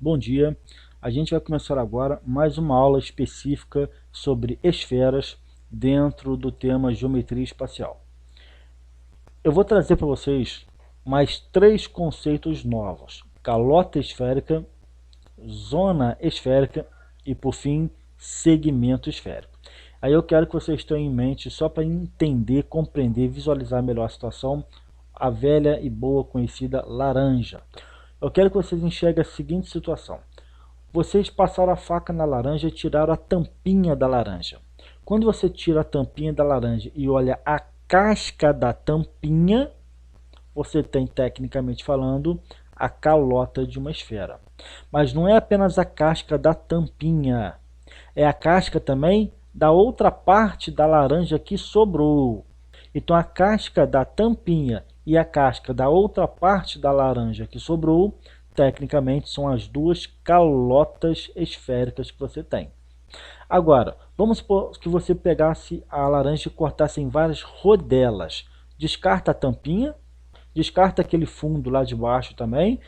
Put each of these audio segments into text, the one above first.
bom dia. A gente vai começar agora mais uma aula específica sobre esferas dentro do tema geometria espacial. Eu vou trazer para vocês mais 3 conceitos novos: calota esférica, zona esférica e, por fim, segmento esférico. Aí eu quero que vocês tenham em mente, só para entender, compreender, visualizar melhor a situação, a velha e boa conhecida laranja. Eu quero que vocês enxerguem a seguinte situação. Vocês passaram a faca na laranja e tiraram a tampinha da laranja. Quando você tira a tampinha da laranja e olha a casca da tampinha, você tem, tecnicamente falando, a calota de uma esfera. Mas não é apenas a casca da tampinha, é a casca também da outra parte da laranja que sobrou. Então a casca da tampinha e a casca da outra parte da laranja que sobrou, tecnicamente são as duas calotas esféricas que você tem. Agora, vamos supor que você pegasse a laranja e cortasse em várias rodelas. Descarta a tampinha, descarta aquele fundo lá de baixo também.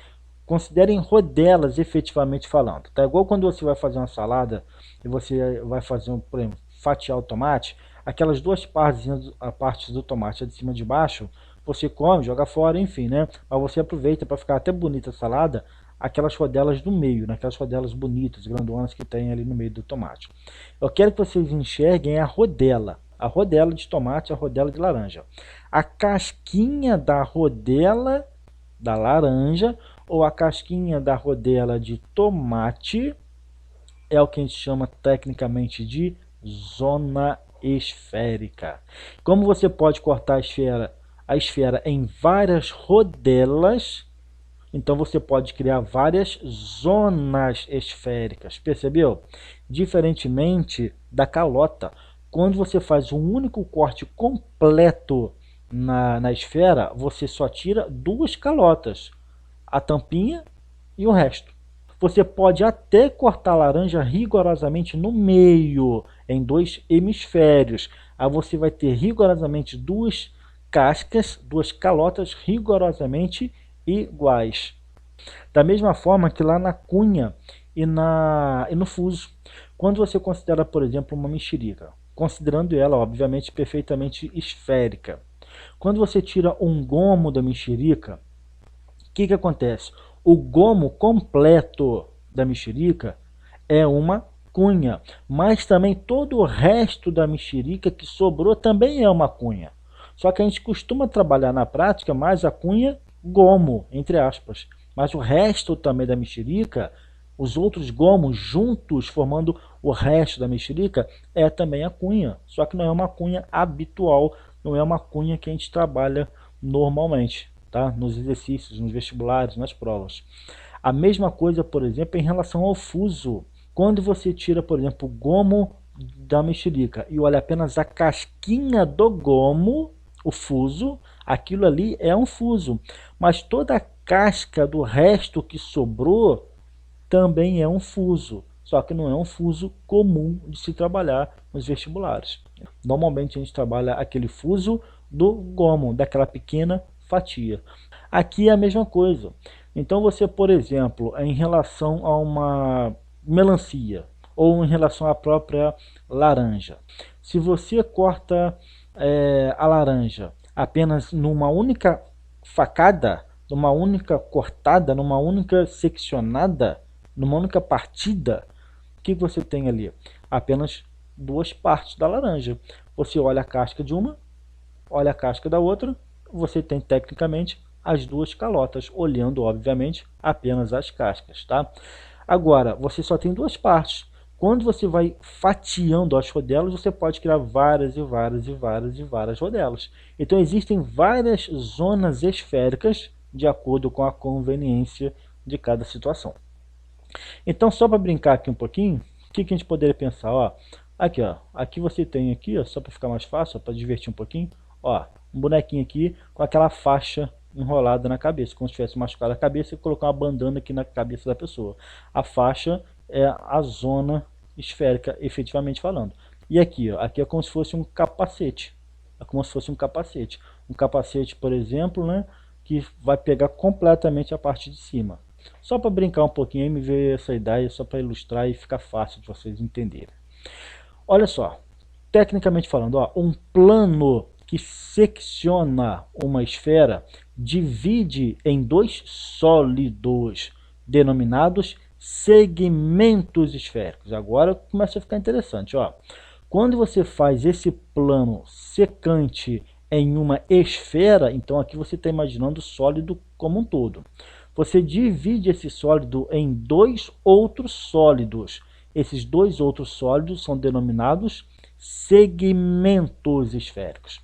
Considerem rodelas, efetivamente falando. Tá igual quando você vai fazer uma salada e você vai fazer, por exemplo, fatiar o tomate, aquelas duas partes do tomate, a de cima e de baixo, você come, joga fora, enfim, né? Mas você aproveita para ficar até bonita a salada, aquelas rodelas do meio, né? Aquelas rodelas bonitas, grandonas que tem ali no meio do tomate. Eu quero que vocês enxerguem a rodela de tomate, a rodela de laranja. A casquinha da rodela da laranja ou a casquinha da rodela de tomate é o que a gente chama tecnicamente de zona esférica. Como você pode cortar a esfera em várias rodelas, então você pode criar várias zonas esféricas, percebeu? Diferentemente da calota, quando você faz um único corte completo na esfera, você só tira duas calotas, a tampinha e o resto. Você pode até cortar a laranja rigorosamente no meio, em dois hemisférios. Aí você vai ter rigorosamente duas cascas, duas calotas rigorosamente iguais. Da mesma forma que lá na cunha e no fuso. Quando você considera, por exemplo, uma mexerica, considerando ela, obviamente, perfeitamente esférica. Quando você tira um gomo da mexerica, o que acontece? O gomo completo da mexerica é uma cunha, mas também todo o resto da mexerica que sobrou também é uma cunha. Só que a gente costuma trabalhar na prática mais a cunha gomo, entre aspas. Mas o resto também da mexerica, os outros gomos juntos formando o resto da mexerica, é também a cunha. Só que não é uma cunha habitual, não é uma cunha que a gente trabalha normalmente, tá? Nos exercícios, nos vestibulares, nas provas. A mesma coisa, por exemplo, em relação ao fuso. Quando você tira, por exemplo, o gomo da mexerica e olha apenas a casquinha do gomo, o fuso, aquilo ali é um fuso. Mas toda a casca do resto que sobrou também é um fuso. Só que não é um fuso comum de se trabalhar nos vestibulares. Normalmente a gente trabalha aquele fuso do gomo, daquela pequena fatia. Aqui é a mesma coisa. Então você, por exemplo, em relação a uma melancia ou em relação à própria laranja, se você corta a laranja apenas numa única facada, numa única cortada, numa única seccionada, numa única partida, o que você tem ali? Apenas duas partes da laranja. Você olha a casca de uma, olha a casca da outra, você tem tecnicamente as duas calotas, olhando obviamente apenas as cascas, tá? Agora, você só tem duas partes. Quando você vai fatiando as rodelas, você pode criar várias e várias e várias e várias rodelas. Então existem várias zonas esféricas de acordo com a conveniência de cada situação. Então, só para brincar aqui um pouquinho, o que a gente poderia pensar? Ó, aqui você tem aqui, ó, só para ficar mais fácil, para divertir um pouquinho, ó, um bonequinho aqui com aquela faixa enrolada na cabeça, como se tivesse machucado a cabeça e colocar uma bandana aqui na cabeça da pessoa. A faixa é a zona esférica, efetivamente falando. E aqui, ó, aqui é como se fosse um capacete. É como se fosse um capacete. Um capacete, por exemplo, né, que vai pegar completamente a parte de cima. Só para brincar um pouquinho aí, me veio essa ideia, só para ilustrar e ficar fácil de vocês entenderem. Olha só, tecnicamente falando, ó, um plano que secciona uma esfera divide em dois sólidos denominados segmentos esféricos. Agora começa a ficar interessante, ó. Quando você faz esse plano secante em uma esfera, então aqui você está imaginando o sólido como um todo. Você divide esse sólido em dois outros sólidos. Esses dois outros sólidos são denominados segmentos esféricos.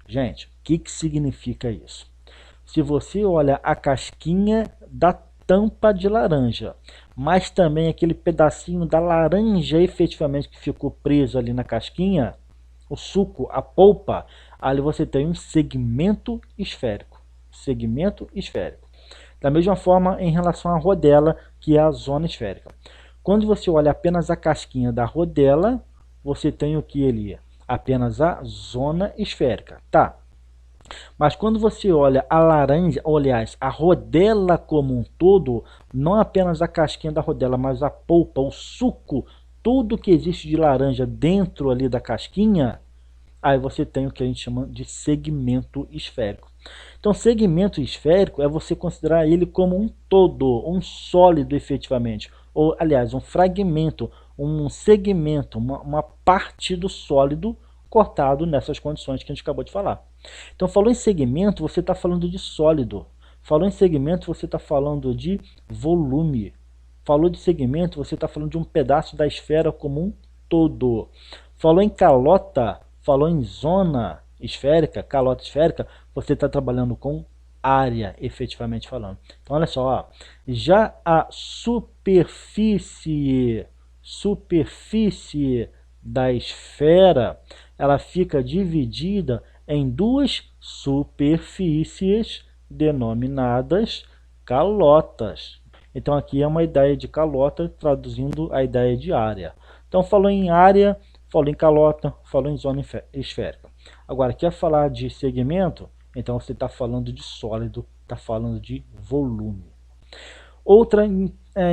Gente, o que significa isso? Se você olha a casquinha da tampa de laranja, mas também aquele pedacinho da laranja efetivamente que ficou preso ali na casquinha, o suco, a polpa, ali você tem um segmento esférico. Segmento esférico. Da mesma forma em relação à rodela, que é a zona esférica. Quando você olha apenas a casquinha da rodela, você tem o que ali? Apenas a zona esférica. Tá. Mas quando você olha a laranja, ou, aliás, a rodela como um todo, não apenas a casquinha da rodela, mas a polpa, o suco, tudo que existe de laranja dentro ali da casquinha, aí você tem o que a gente chama de segmento esférico. Então, segmento esférico é você considerar ele como um todo, um sólido efetivamente, ou aliás, um fragmento, um segmento, uma parte do sólido cortado nessas condições que a gente acabou de falar. Então, falou em segmento, você está falando de sólido. Falou em segmento, você está falando de volume. Falou de segmento, você está falando de um pedaço da esfera como um todo. Falou em calota, falou em zona esférica, calota esférica, você está trabalhando com área, efetivamente falando. Então, olha só, ó, já a superfície da esfera, ela fica dividida em duas superfícies denominadas calotas. Então aqui é uma ideia de calota traduzindo a ideia de área. Então falou em área, falou em calota, falou em zona esférica. Agora, quer falar de segmento? Então você está falando de sólido, está falando de volume. Outra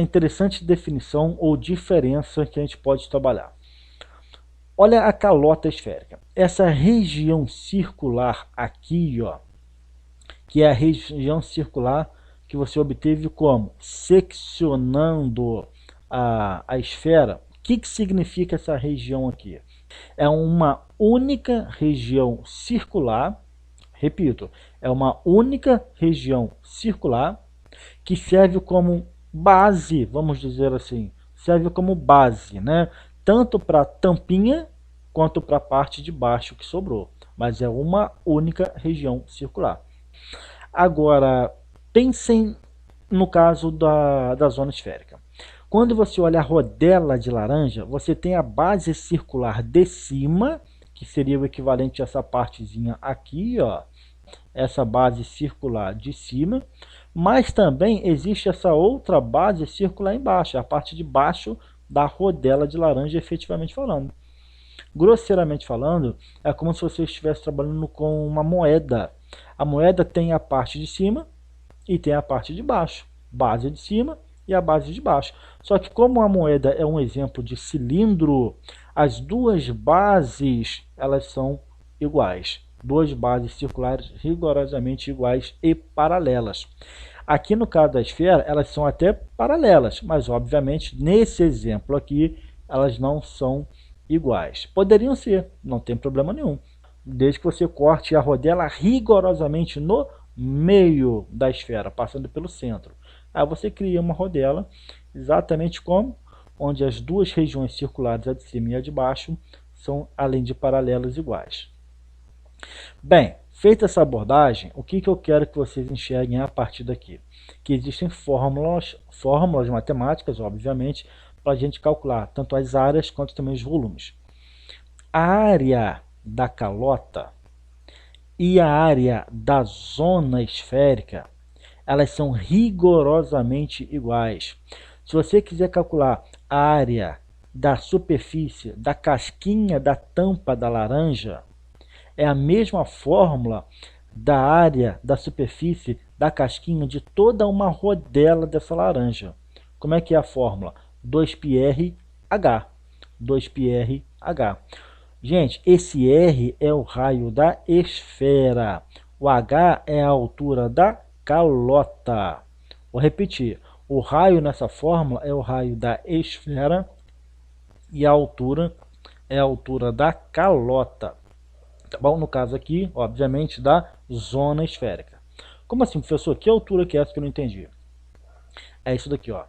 interessante definição ou diferença que a gente pode trabalhar. Olha a calota esférica. Essa região circular aqui, ó, que é a região circular que você obteve como? Seccionando a esfera. O que significa essa região aqui? É uma única região circular, repito, é uma única região circular que serve como base, vamos dizer assim, serve como base, né? Tanto para a tampinha quanto para a parte de baixo que sobrou, mas é uma única região circular. Agora, pensem no caso da zona esférica. Quando você olha a rodela de laranja, você tem a base circular de cima, que seria o equivalente a essa partezinha aqui, ó, essa base circular de cima, mas também existe essa outra base circular embaixo, a parte de baixo da rodela de laranja, efetivamente falando. Grosseiramente falando, é como se você estivesse trabalhando com uma moeda. A moeda tem a parte de cima e tem a parte de baixo, base de cima e a base de baixo. Só que como a moeda é um exemplo de cilindro, as duas bases elas são iguais. Duas bases circulares rigorosamente iguais e paralelas. Aqui no caso da esfera, elas são até paralelas, mas obviamente nesse exemplo aqui, elas não são iguais. Poderiam ser, não tem problema nenhum, desde que você corte a rodela rigorosamente no meio da esfera, passando pelo centro. Aí você cria uma rodela exatamente como, onde as duas regiões circulares, a de cima e a de baixo, são além de paralelas iguais. Bem, feita essa abordagem, o que eu quero que vocês enxerguem a partir daqui? Que existem fórmulas matemáticas, obviamente, para a gente calcular tanto as áreas quanto também os volumes. A área da calota e a área da zona esférica, elas são rigorosamente iguais. Se você quiser calcular a área da superfície da casquinha da tampa da laranja, é a mesma fórmula da área da superfície da casquinha de toda uma rodela dessa laranja. Como é que é a fórmula? 2πrH. 2πrH. Gente, esse R é o raio da esfera. O H é a altura da calota. Vou repetir. O raio nessa fórmula é o raio da esfera e a altura é a altura da calota. Tá bom? No caso aqui, obviamente, da zona esférica. Como assim, professor? Que altura que é essa que eu não entendi? É isso daqui, ó.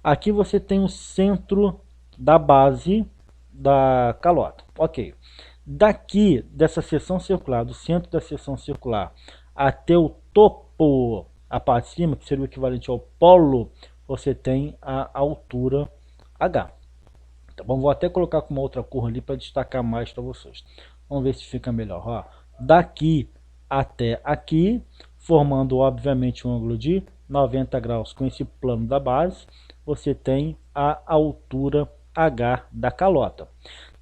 Aqui você tem o centro da base da calota. Ok. Daqui, dessa seção circular, do centro da seção circular até o topo, a parte de cima, que seria o equivalente ao polo, você tem a altura H. Tá bom? Vou até colocar com uma outra cor ali para destacar mais para vocês. Vamos ver se fica melhor. Ó. Daqui até aqui, formando obviamente um ângulo de 90 graus com esse plano da base, você tem a altura H da calota.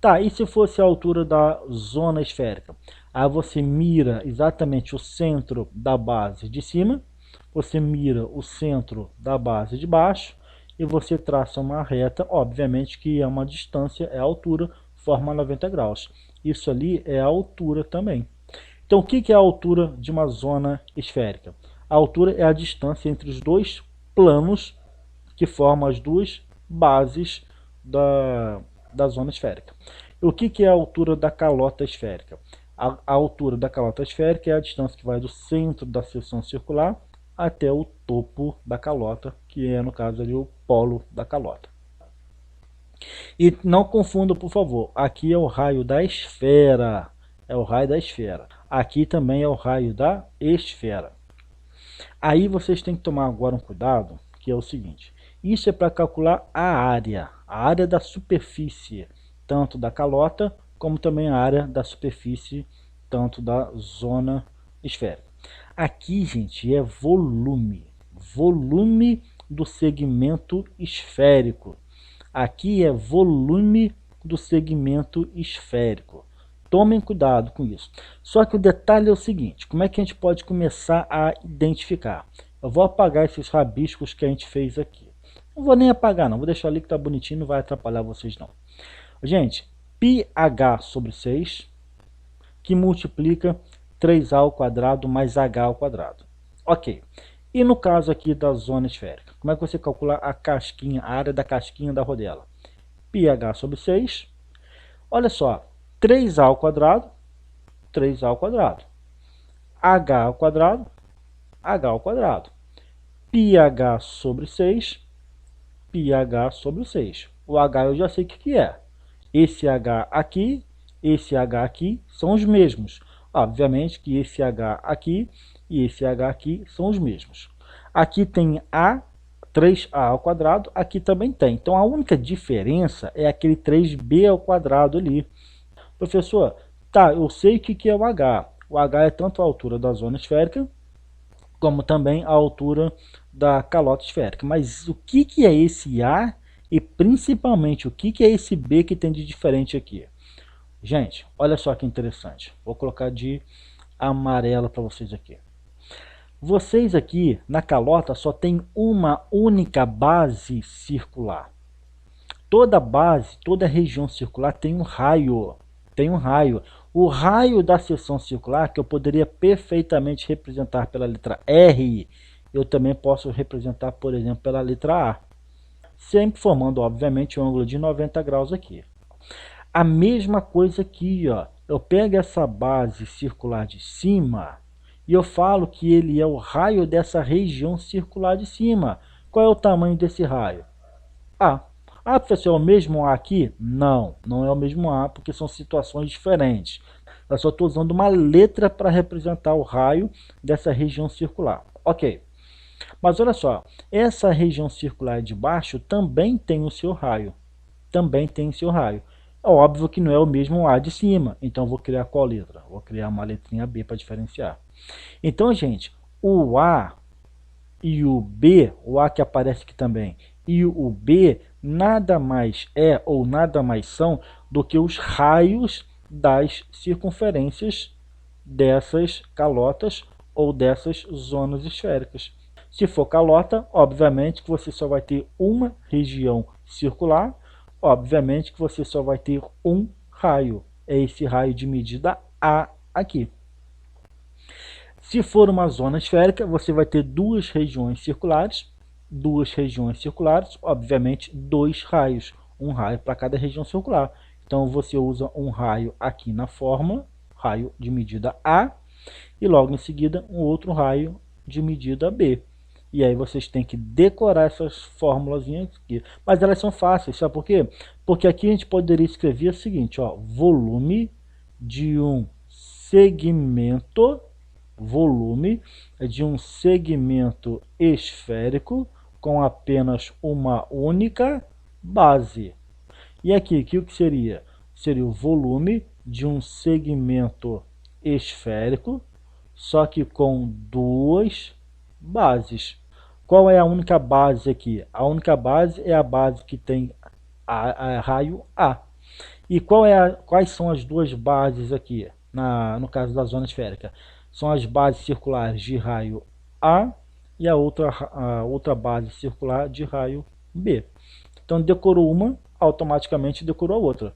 Tá, e se fosse a altura da zona esférica? Aí você mira exatamente o centro da base de cima, você mira o centro da base de baixo, e você traça uma reta, obviamente que é uma distância, é a altura, forma 90 graus. Isso ali é a altura também. Então, o que é a altura de uma zona esférica? A altura é a distância entre os dois planos que formam as duas bases da zona esférica. O que é a altura da calota esférica? A altura da calota esférica é a distância que vai do centro da seção circular até o topo da calota, que é, no caso, ali, o polo da calota. E não confunda, por favor, aqui é o raio da esfera, é o raio da esfera. Aqui também é o raio da esfera. Aí vocês têm que tomar agora um cuidado, que é o seguinte, isso é para calcular a área da superfície, tanto da calota, como também a área da superfície, tanto da zona esférica. Aqui, gente, é volume do segmento esférico. Aqui é volume do segmento esférico. Tomem cuidado com isso. Só que o detalhe é o seguinte, como é que a gente pode começar a identificar? Eu vou apagar esses rabiscos que a gente fez aqui. Não vou nem apagar não, vou deixar ali que está bonitinho, não vai atrapalhar vocês não. Gente, πh sobre 6, que multiplica 3a ao quadrado mais h ao quadrado. Ok. E no caso aqui da zona esférica, como é que você calcula a casquinha, a área da casquinha da rodela? πh sobre 6. Olha só, 3a ao quadrado, 3a ao quadrado. h ao quadrado, h ao quadrado. πh sobre 6, πh sobre 6. O h eu já sei o que é. Esse h aqui, esse h aqui são os mesmos. Obviamente que esse h aqui e esse h aqui são os mesmos. Aqui tem a, 3a ao quadrado, aqui também tem. Então a única diferença é aquele 3b ao quadrado ali. Professor, tá, eu sei o que é o h. O h é tanto a altura da zona esférica, como também a altura da calota esférica. Mas o que é esse a e principalmente o que é esse b que tem de diferente aqui? Gente, olha só que interessante. Vou colocar de amarelo para vocês aqui. Vocês aqui na calota só tem uma única base circular. Toda base, toda região circular tem um raio. Tem um raio. O raio da seção circular, que eu poderia perfeitamente representar pela letra R, eu também posso representar, por exemplo, pela letra A. Sempre formando, obviamente, um ângulo de 90 graus aqui. A mesma coisa aqui, ó. Eu pego essa base circular de cima e eu falo que ele é o raio dessa região circular de cima. Qual é o tamanho desse raio? A. Ah, professor, é o mesmo A aqui? Não, não é o mesmo A, porque são situações diferentes. Eu só estou usando uma letra para representar o raio dessa região circular. Ok. Mas olha só, essa região circular de baixo também tem o seu raio. Também tem o seu raio. É óbvio que não é o mesmo A de cima, então eu vou criar qual letra? Vou criar uma letrinha B para diferenciar. Então, gente, o A e o B, o A que aparece aqui também, e o B nada mais é ou nada mais são do que os raios das circunferências dessas calotas ou dessas zonas esféricas. Se for calota, obviamente que você só vai ter uma região circular, obviamente que você só vai ter um raio. É esse raio de medida A aqui. Se for uma zona esférica, você vai ter duas regiões circulares, obviamente dois raios, um raio para cada região circular. Então você usa um raio aqui na fórmula, raio de medida A, e logo em seguida um outro raio de medida B. E aí vocês têm que decorar essas fórmulas aqui. Mas elas são fáceis, sabe por quê? Porque aqui a gente poderia escrever o seguinte, ó, volume de um segmento esférico com apenas uma única base. E aqui, o que seria? Seria o volume de um segmento esférico, só que com duas bases. Qual é a única base aqui? A única base é a base que tem a raio A. E quais são as duas bases aqui, no caso da zona esférica? São as bases circulares de raio A e a outra base circular de raio B. Então decorou uma, automaticamente decorou a outra.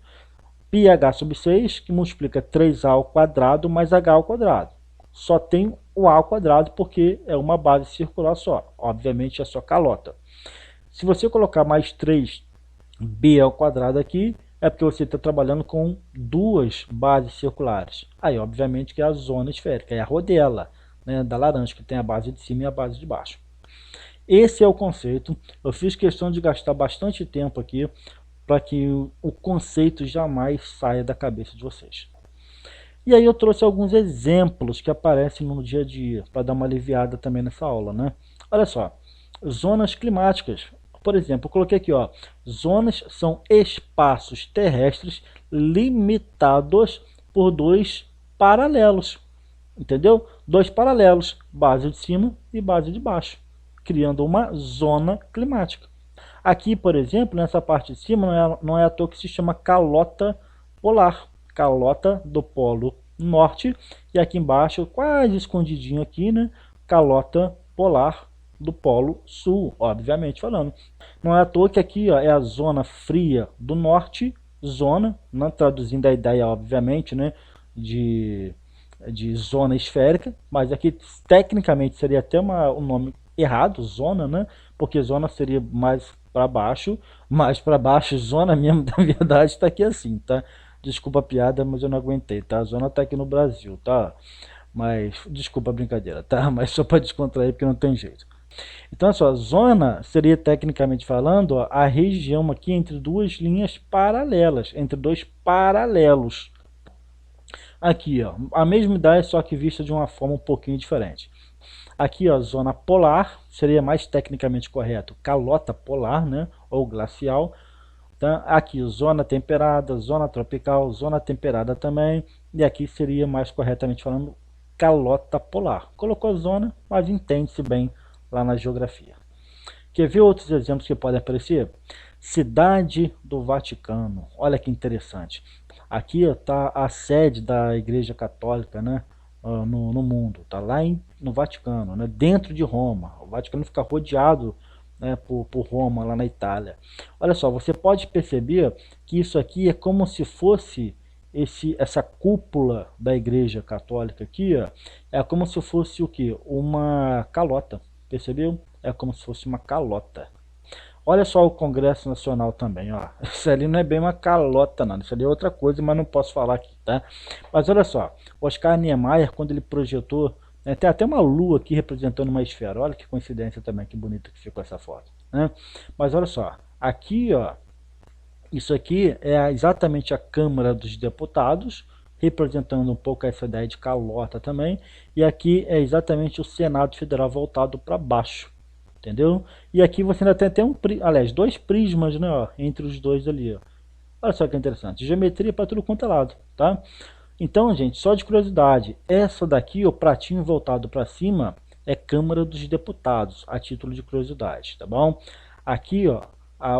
πh sobre 6, que multiplica 3a ao quadrado mais h ao quadrado. Só tem o a ao quadrado porque é uma base circular só. Obviamente é só calota. Se você colocar mais 3b ao quadrado aqui, é porque você está trabalhando com duas bases circulares. Aí, obviamente, que é a zona esférica, é a rodela, né, da laranja, que tem a base de cima e a base de baixo. Esse é o conceito. Eu fiz questão de gastar bastante tempo aqui para que o conceito jamais saia da cabeça de vocês. E aí eu trouxe alguns exemplos que aparecem no dia a dia, para dar uma aliviada também nessa aula, né? Olha só, zonas climáticas. Por exemplo, eu coloquei aqui, ó, zonas são espaços terrestres limitados por dois paralelos. Entendeu? Dois paralelos, base de cima e base de baixo, criando uma zona climática. Aqui, por exemplo, nessa parte de cima, não é à toa que se chama calota polar. Calota do polo norte. E aqui embaixo, quase escondidinho aqui, né? Calota polar do polo sul, obviamente falando. Não é à toa que aqui, ó, é a zona fria do norte, zona, não traduzindo a ideia, obviamente, né, de zona esférica, mas aqui tecnicamente seria até um nome errado, zona, né, porque zona seria mais para baixo, zona mesmo, na verdade, está aqui assim, tá? Desculpa a piada, mas eu não aguentei, tá? A zona está aqui no Brasil, tá? Mas, desculpa a brincadeira, tá? Mas só para descontrair, porque não tem jeito. Então, a sua zona seria, tecnicamente falando, ó, a região aqui entre duas linhas paralelas, entre dois paralelos. Aqui, ó, a mesma ideia, só que vista de uma forma um pouquinho diferente. Aqui, ó, zona polar, seria mais tecnicamente correto, calota polar, né, ou glacial. Então, aqui, zona temperada, zona tropical, zona temperada também. E aqui seria mais corretamente falando, calota polar. Colocou zona, mas entende-se bem lá na geografia. Quer ver outros exemplos que podem aparecer? Cidade do Vaticano. Olha que interessante. Aqui está a sede da Igreja Católica, né, no mundo. Está lá no Vaticano, né, dentro de Roma. O Vaticano fica rodeado, né, por Roma, lá na Itália. Olha só, você pode perceber que isso aqui é como se fosse essa cúpula da Igreja Católica aqui, ó, é como se fosse o quê? Uma calota. Percebeu? É como se fosse uma calota. Olha só o Congresso Nacional também, ó. Isso ali não é bem uma calota, não. Isso ali é outra coisa, mas não posso falar aqui, tá? Mas olha só, Oscar Niemeyer, quando ele projetou, né, tem até uma lua aqui representando uma esfera. Olha que coincidência também, que bonita que ficou essa foto, né? Mas olha só, aqui, ó, isso aqui é exatamente a Câmara dos Deputados, representando um pouco essa ideia de calota também. E aqui é exatamente o Senado Federal voltado para baixo, entendeu? E aqui você ainda tem até dois prismas, né, ó, entre os dois ali, ó. Olha só que interessante, geometria para tudo quanto é lado, tá? Então, gente, só de curiosidade, essa daqui, o pratinho voltado para cima, é Câmara dos Deputados, a título de curiosidade, tá bom? Aqui, ó,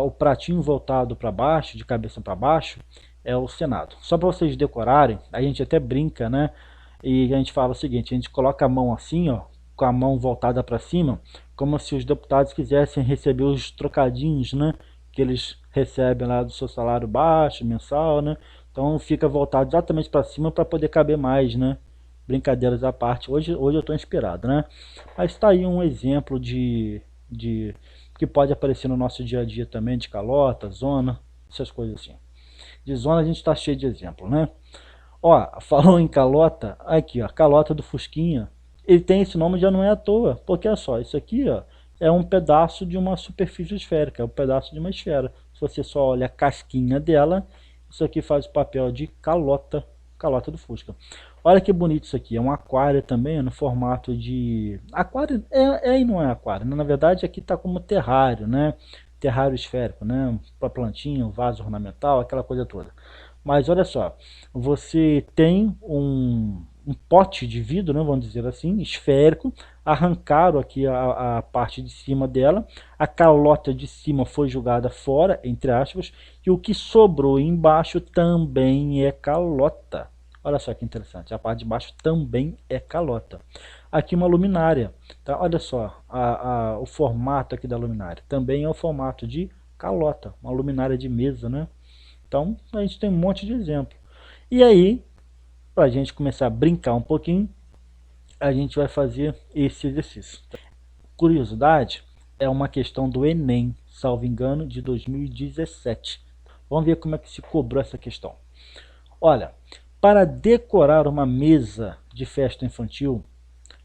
o pratinho voltado para baixo, de cabeça para baixo, é o Senado. Só para vocês decorarem, a gente até brinca, né? e a gente fala o seguinte, a gente coloca a mão assim, ó, com a mão voltada para cima, como se os deputados quisessem receber os trocadinhos, né, que eles recebem lá do seu salário baixo, mensal, né, então fica voltado exatamente para cima para poder caber mais, né, brincadeiras à parte, hoje eu estou inspirado, né, mas está aí um exemplo de que pode aparecer no nosso dia a dia também, de calota, zona, essas coisas assim. De zona a gente está cheio de exemplo, né? Ó, falou em calota, aqui ó, calota do Fusquinha. Ele tem esse nome, já não é à toa, porque olha só, isso aqui ó, é um pedaço de uma superfície esférica, é um pedaço de uma esfera. Se você só olha a casquinha dela, isso aqui faz o papel de calota, calota do Fusca. Olha que bonito isso aqui, é um aquário também, no formato de... Aquário e não é aquário, né? Na verdade aqui está como terrário, né? Terrário esférico, né? Para plantinha, um vaso ornamental, aquela coisa toda. Mas olha só, você tem um pote de vidro, né, vamos dizer assim, esférico, arrancaram aqui a parte de cima dela, a calota de cima foi jogada fora, entre aspas, e o que sobrou embaixo também é calota. Olha só que interessante, a parte de baixo também é calota. Aqui uma luminária, tá? Olha só, o formato aqui da luminária também é o formato de calota, uma luminária de mesa, né? Então, a gente tem um monte de exemplo. E aí, para a gente começar a brincar um pouquinho, a gente vai fazer esse exercício. Curiosidade, é uma questão do Enem, salvo engano, de 2017. Vamos ver como é que se cobrou essa questão. Olha, para decorar uma mesa de festa infantil,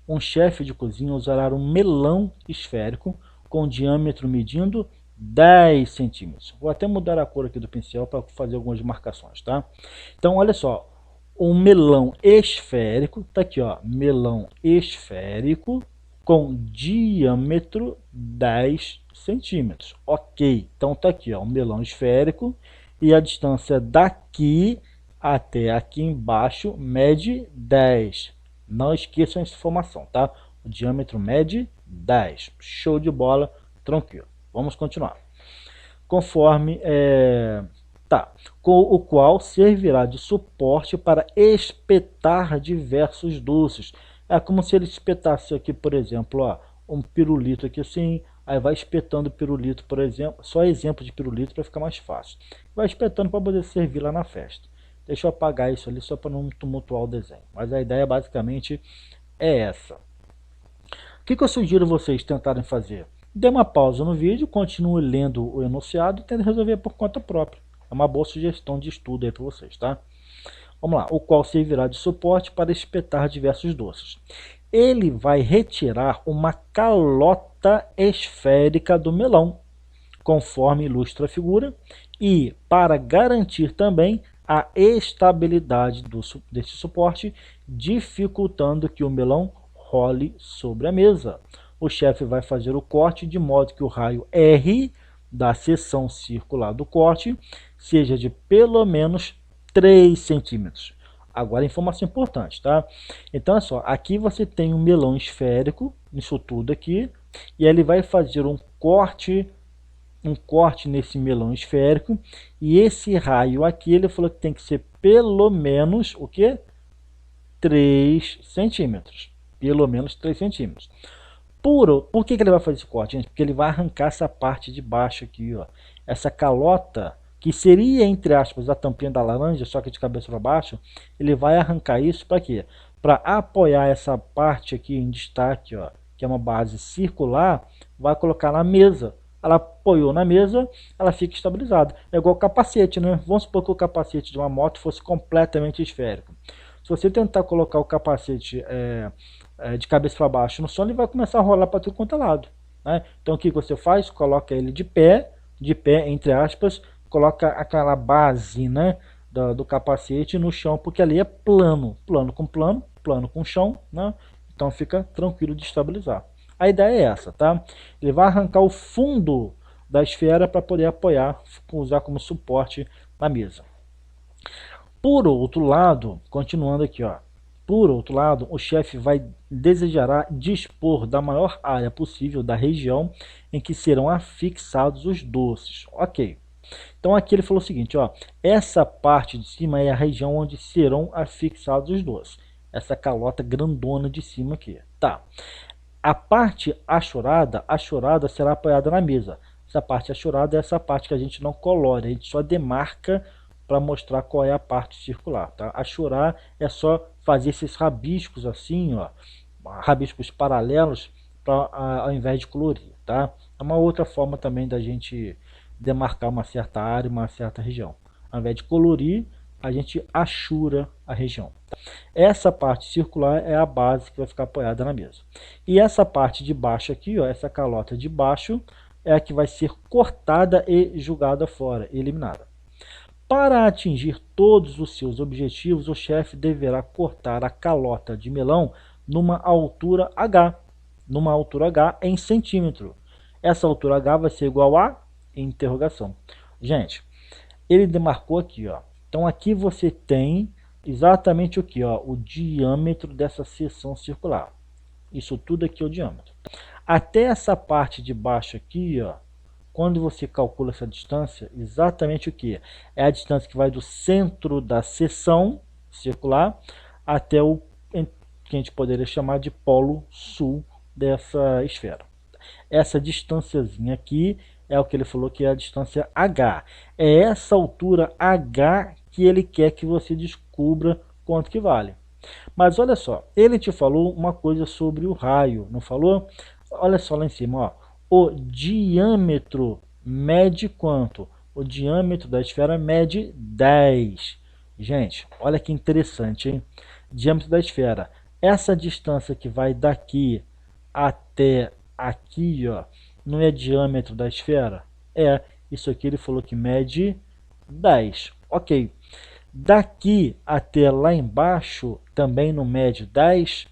um chefe de cozinha usará um melão esférico com diâmetro medindo 10 centímetros. Vou até mudar a cor aqui do pincel para fazer algumas marcações, tá? Então, olha só, um melão esférico, tá aqui, ó, melão esférico com diâmetro 10 centímetros. Ok, então tá aqui, ó, um melão esférico e a distância daqui até aqui embaixo mede 10. Não esqueçam essa informação, tá? O diâmetro mede 10. Show de bola, tranquilo. Vamos continuar. Conforme com o qual servirá de suporte para espetar diversos doces. É como se ele espetasse aqui, por exemplo, ó, um pirulito aqui assim, aí vai espetando o pirulito, por exemplo, só exemplo de pirulito para ficar mais fácil. Vai espetando para poder servir lá na festa. Deixa eu apagar isso ali só para não tumultuar o desenho. Mas a ideia basicamente é essa. O que eu sugiro vocês tentarem fazer? Dê uma pausa no vídeo, continue lendo o enunciado e tente resolver por conta própria. É uma boa sugestão de estudo aí para vocês, tá? Vamos lá. O qual servirá de suporte para espetar diversos doces. Ele vai retirar uma calota esférica do melão, conforme ilustra a figura, e para garantir também a estabilidade desse suporte, dificultando que o melão role sobre a mesa. O chefe vai fazer o corte de modo que o raio R da seção circular do corte seja de pelo menos 3 centímetros. Agora, informação importante, tá? Então, olha só, aqui você tem um melão esférico, isso tudo aqui, e ele vai fazer um corte nesse melão esférico, e esse raio aqui, ele falou que tem que ser pelo menos, o quê? 3 centímetros. Pelo menos 3 centímetros. Por que ele vai fazer esse corte, gente? Porque ele vai arrancar essa parte de baixo aqui, ó. Essa calota, que seria, entre aspas, a tampinha da laranja, só que de cabeça para baixo, ele vai arrancar isso para quê? Para apoiar essa parte aqui em destaque, ó, que é uma base circular, vai colocar na mesa. Ela apoiou na mesa, ela fica estabilizada. É igual o capacete, né? Vamos supor que o capacete de uma moto fosse completamente esférico. Se você tentar colocar o capacete de cabeça para baixo no som, ele vai começar a rolar para tudo quanto é lado, né? Então o que você faz? Coloca ele de pé entre aspas, coloca aquela base, né, do capacete no chão, porque ali é plano, plano com chão, né? Então fica tranquilo de estabilizar. A ideia é essa, tá? Ele vai arrancar o fundo da esfera para poder apoiar, usar como suporte na mesa. Por outro lado, continuando aqui, ó. Por outro lado, o chefe desejará dispor da maior área possível da região em que serão afixados os doces. Ok. Então aqui ele falou o seguinte, ó. Essa parte de cima é a região onde serão afixados os doces. essa calota grandona de cima aqui. Tá. A parte achurada será apoiada na mesa. Essa parte achurada é essa parte que a gente não colore, a gente só demarca para mostrar qual é a parte circular. Tá? Achurar é só fazer esses rabiscos assim, ó, rabiscos paralelos, ao invés de colorir. Tá? É uma outra forma também da gente demarcar uma certa área, uma certa região. Ao invés de colorir, a gente achura a região. Essa parte circular é a base que vai ficar apoiada na mesa. E essa parte de baixo aqui, ó, essa calota de baixo, é a que vai ser cortada e jogada fora, eliminada. Para atingir todos os seus objetivos, o chefe deverá cortar a calota de melão numa altura H, em centímetro. Essa altura H vai ser igual a interrogação. Gente, ele demarcou aqui, ó. Então aqui você tem exatamente o que, ó, o diâmetro dessa seção circular. Isso tudo aqui é o diâmetro. Até essa parte de baixo aqui, ó, quando você calcula essa distância, exatamente o que? É a distância que vai do centro da seção circular até o que a gente poderia chamar de polo sul dessa esfera. Essa distânciazinha aqui é o que ele falou que é a distância H. É essa altura H que ele quer que você descubra quanto que vale. Mas olha só, ele te falou uma coisa sobre o raio, não falou? Olha só lá em cima, ó. O diâmetro mede quanto? O diâmetro da esfera mede 10. Gente, olha que interessante, hein? Diâmetro da esfera. Essa distância que vai daqui até aqui, ó, não é diâmetro da esfera? É, isso aqui ele falou que mede 10. Ok. Daqui até lá embaixo também não mede 10?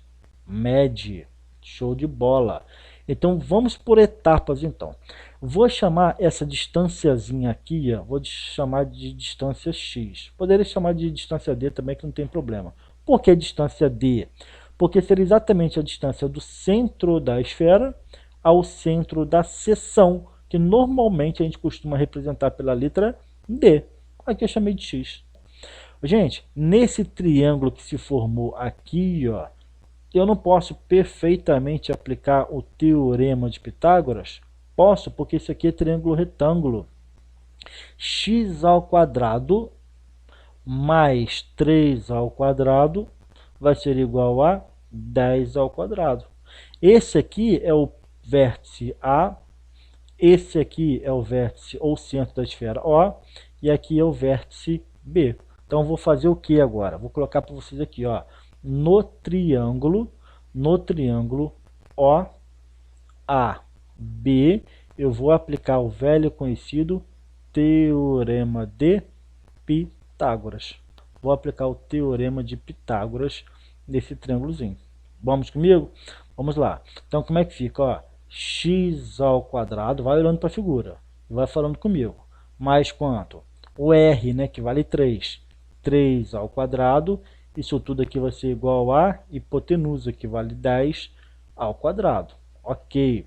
Mede. Show de bola. Então vamos por etapas então. Vou chamar essa distânciazinha aqui, ó, vou chamar de distância x. Poderia chamar de distância d também, que não tem problema. Por que distância d? Porque seria exatamente a distância do centro da esfera ao centro da seção, que normalmente a gente costuma representar pela letra D. Aqui eu chamei de x. Gente, nesse triângulo que se formou aqui, ó, eu não posso perfeitamente aplicar o teorema de Pitágoras? Posso, porque isso aqui é triângulo retângulo. X ao quadrado mais 3 ao quadrado vai ser igual a 10 ao quadrado. Esse aqui é o vértice A, esse aqui é o vértice ou centro da esfera O, e aqui é o vértice B. Então vou fazer o que agora? Vou colocar para vocês aqui, ó, no triângulo OAB, eu vou aplicar o velho conhecido teorema de Pitágoras. Vou aplicar o teorema de Pitágoras nesse triângulozinho. Vamos comigo? Vamos lá. Então como é que fica? Ó, x ao quadrado, vai olhando para a figura, vai falando comigo. Mais quanto? O r, né, que vale 3. 3 ao quadrado, isso tudo aqui vai ser igual a hipotenusa, que vale 10 ao quadrado. Ok.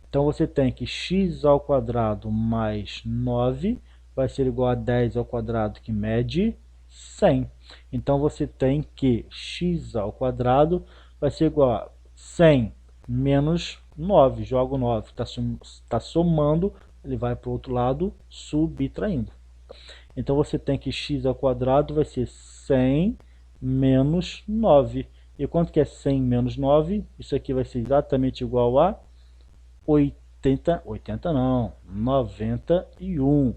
Então você tem que x ao quadrado mais 9 vai ser igual a 10 ao quadrado, que mede 100. Então você tem que x ao quadrado vai ser igual a 100 menos 9. Jogo 9, está somando, ele vai para o outro lado, subtraindo. Então você tem que x ao quadrado vai ser 100 menos 9. E quanto que é 100 menos 9? Isso aqui vai ser exatamente igual a 80 não, 91.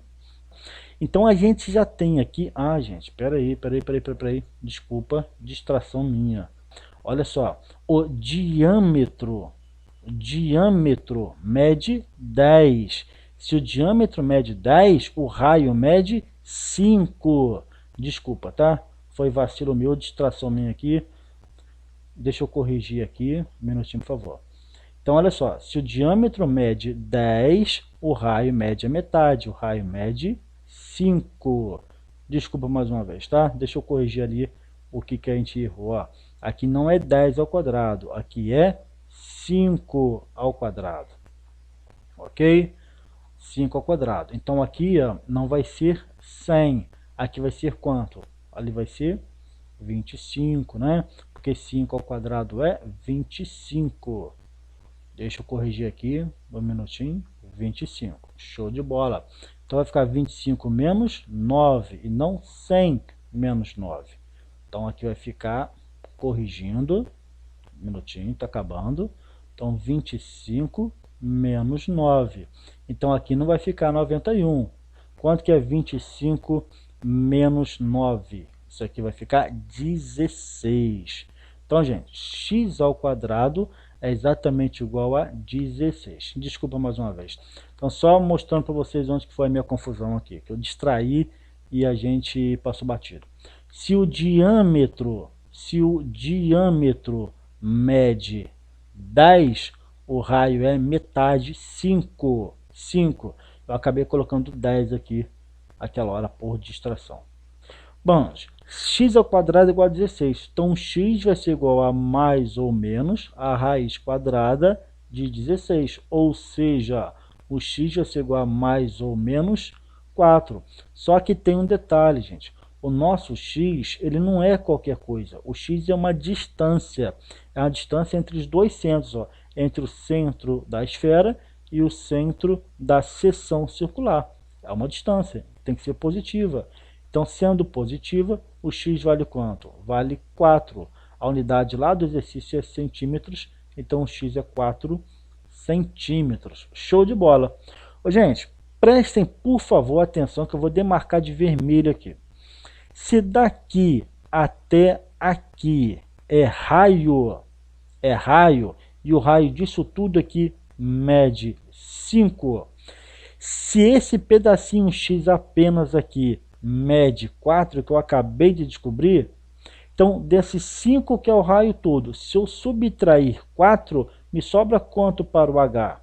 Então a gente já tem aqui, gente, peraí, desculpa, distração minha. Olha só, o diâmetro mede 10. Se o diâmetro mede 10, o raio mede 5. Desculpa, tá? Foi vacilo meu, distração minha aqui. Deixa eu corrigir aqui, um minutinho, por favor. Então, olha só, se o diâmetro mede 10, o raio mede a metade, o raio mede 5. Desculpa mais uma vez, tá? Deixa eu corrigir ali o que a gente errou. Ó. Aqui não é 10 ao quadrado, aqui é 5 ao quadrado. Ok? 5 ao quadrado. Então aqui, ó, não vai ser 100. Aqui vai ser quanto? Ali vai ser 25, né? Porque porque 5 ao quadrado é 25. Deixa eu corrigir aqui, um minutinho, 25. Show de bola. Então vai ficar 25 menos 9 e não 100 menos 9. Então aqui vai ficar corrigindo, um minutinho, está acabando. Então 25 menos 9. Então aqui não vai ficar 91. Quanto que é 25 menos 9? Isso aqui vai ficar 16. Então, gente, x ao quadrado é exatamente igual a 16. Desculpa mais uma vez. Então, só mostrando para vocês onde que foi a minha confusão aqui, que eu distraí e a gente passou batido. Se o diâmetro mede 10, o raio é metade 5. 5. Eu acabei colocando 10 aqui, aquela hora, por distração. Bom, x ao quadrado é igual a 16. Então, x vai ser igual a mais ou menos a raiz quadrada de 16. Ou seja, o x vai ser igual a mais ou menos 4. Só que tem um detalhe, gente. O nosso x, ele não é qualquer coisa. O x é uma distância. É a distância entre os dois centros, ó, entre o centro da esfera e o centro da seção circular. É uma distância, tem que ser positiva. Então, sendo positiva, o x vale quanto? Vale 4. A unidade lá do exercício é centímetros, então o x é 4 centímetros. Show de bola. Ô, gente, prestem por favor atenção que eu vou demarcar de vermelho aqui. Se daqui até aqui é raio, e o raio disso tudo aqui mede 5. Se esse pedacinho x apenas aqui mede 4, que eu acabei de descobrir, então desses 5 que é o raio todo, se eu subtrair 4, me sobra quanto para o H?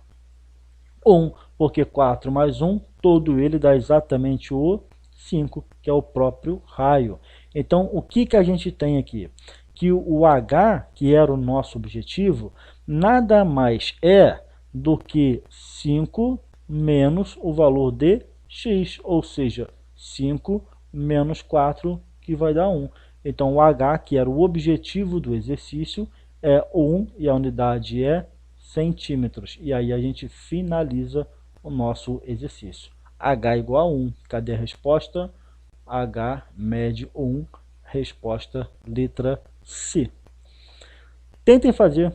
1, porque 4 mais 1, todo ele dá exatamente o 5, que é o próprio raio. Então, o que a gente tem aqui? Que o H, que era o nosso objetivo, nada mais é do que 5 menos o valor de x, ou seja, 5 menos 4, que vai dar 1. Então, o H, que era o objetivo do exercício, é 1 e a unidade é centímetros. E aí a gente finaliza o nosso exercício. H igual a 1. Cadê a resposta? H mede 1. Resposta, letra C. Tentem fazer